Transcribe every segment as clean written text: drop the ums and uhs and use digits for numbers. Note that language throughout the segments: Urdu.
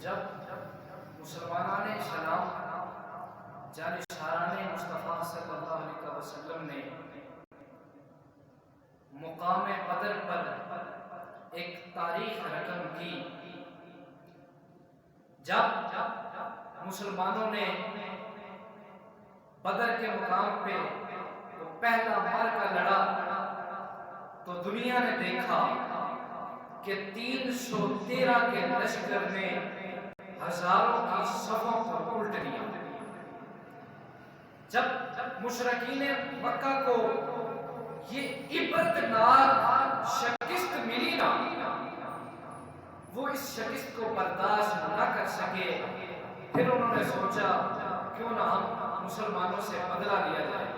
جب مسلمانان اسلام جانشاران مصطفیٰ صلی اللہ علیہ وسلم نے مقام بدر پر ایک تاریخ رقم کی، جب مسلمانوں نے بدر کے مقام پہ پہلا معرکہ لڑا تو دنیا نے دیکھا کہ 313 کے لشکر نے ہزاروں کی صفوں کو الٹ دیا۔ جب مشرکین مکہ کو یہ عبرتناک شکست ملی نا، وہ اس شکست کو برداشت نہ کر سکے، پھر انہوں نے سوچا کیوں نہ ہم مسلمانوں سے بدلہ لیا جائے،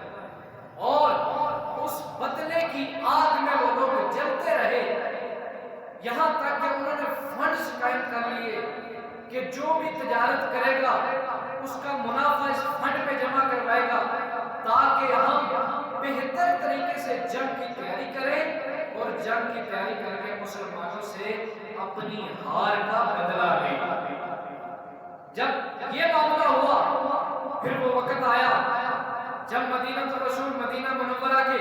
اور اس بدلے کی آگ میں وہ لوگ جلتے رہے، یہاں تک کہ انہوں نے فنڈز قائم کر لیے کہ جو بھی تجارت کرے گا اس کا منافع اس فنڈ پہ جمع کروائے گا، تاکہ ہم بہتر طریقے سے جنگ کی تیاری کریں اور جنگ کی تیاری کر کے مسلمانوں سے اپنی ہار کا بدلہ لیں۔ جب یہ معاملہ ہوا، پھر وہ وقت آیا جب مدینہ رسول مدینہ منورہ کے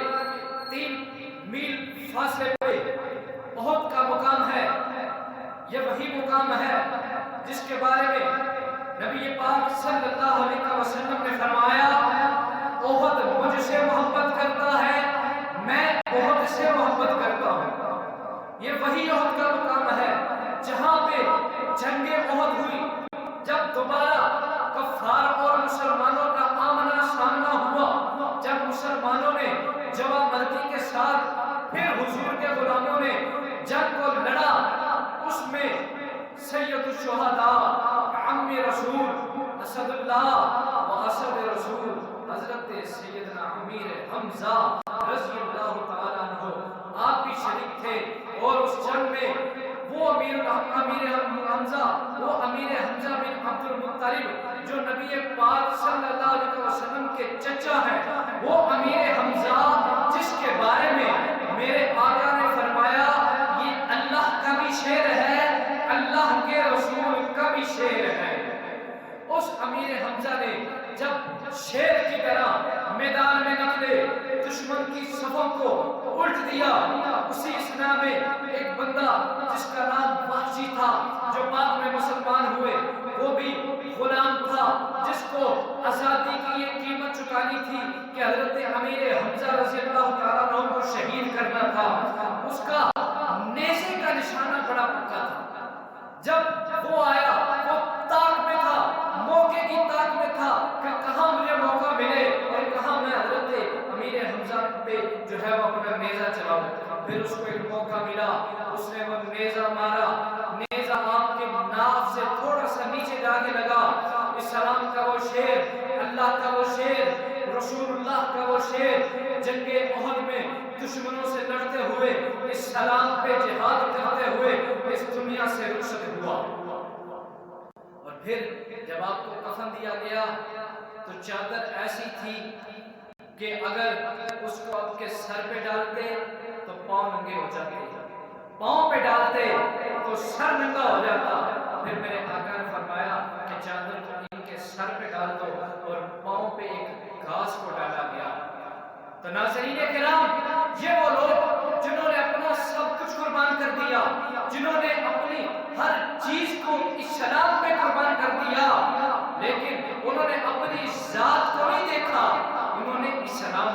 3 میل فاصلے پہ احد کا مقام ہے۔ یہ وہی مقام ہے جس کے بارے میں نبی پاک صلی اللہ علیہ وسلم نے فرمایا، احد مجھ سے محبت کرتا ہے، میں احد سے محبت کرتا ہوں۔ یہ وہی احد کا مقام ہے جہاں پہ جنگ احد ہوئی، جب دوبارہ کفار اور مسلمانوں کا آمنا سامنا ہوا، جب مسلمانوں نے جواب مردی کے ساتھ پھر حضور کے غلاموں نے جنگ کو لڑا، اس میں سید الشہداء عم رسول اسد اللہ و اسد رسول حضرت سیدنا امیر حمزہ رضی اللہ تعالیٰ عنہ آپ بھی شریک تھے، اور اس جنگ میں وہ امیر حمزہ بن عبد المطلب جو نبی پاک صلی اللہ علیہ وسلم کے چچا ہیں، وہ امیر حمزہ جس کے بارے میں میرے آقا نے فرمایا یہ اللہ کا بھی شعر ہے، اللہ کے رسول کا بھی شعر ہے۔ اس امیر حمزہ نے جب شیر کی طرح میدان میں نکلے، دشمن کی صفوں کو الٹ دیا، اسی اسنا میں ایک بندہ جس کا نام وحشی تھا، جو بعد میں مسلمان ہوئے، وہ بھی غلام تھا، جس کو آزادی کی یہ قیمت چکانی تھی کہ حضرت امیر حمزہ رضی اللہ تعالیٰ عنہ کو شہید کرنا تھا، اس کا نیزے کا نشانہ بڑا پکا تھا۔ جب وہ آیا، وہ تاک میں تھا، موقع کی تاک میں تھا کہ کہاں مجھے موقع ملے اور کہاں میں حضرت امیر حمزہ پہ جو ہے وہ اپنا نیزہ چلاؤں۔ پھر اس کو ایک موقع ملا، اس نے وہ نیزہ مارا، نیزہ آپ کے ناف سے تھوڑا سا نیچے جا کے لگا۔ اسلام کا وہ شیر، اللہ کا وہ شیر، رسول اللہ کا وہ شیر، جنگ احد میں دشمنوں سے لڑتے ہوئے، اسلام پہ جہاد کرتے ہوئے اس دنیا سے رخصت ہوا۔ اور پھر جب آپ کو کفن دیا گیا تو چادر ایسی تھی کہ اگر اس کو آپ کے سر پہ ڈالتے تو پاؤں ننگے ہو جاتے، پاؤں پہ ڈالتے تو سر ننگا ہو جاتا۔ پھر میرے آقا نے فرمایا کہ چادر کو ان کے سر پہ ڈال دو، اور پاؤں پہ ایک گھاس کو ڈالا گیا۔ تو ناظرین کرام، یہ وہ لوگ جنہوں نے اپنا سب کچھ قربان کر دیا، جنہوں نے اپنی ہر چیز کو اسلام پہ قربان کر دیا، لیکن انہوں نے اپنی ذات کو نہیں دیکھا، انہوں نے اسلام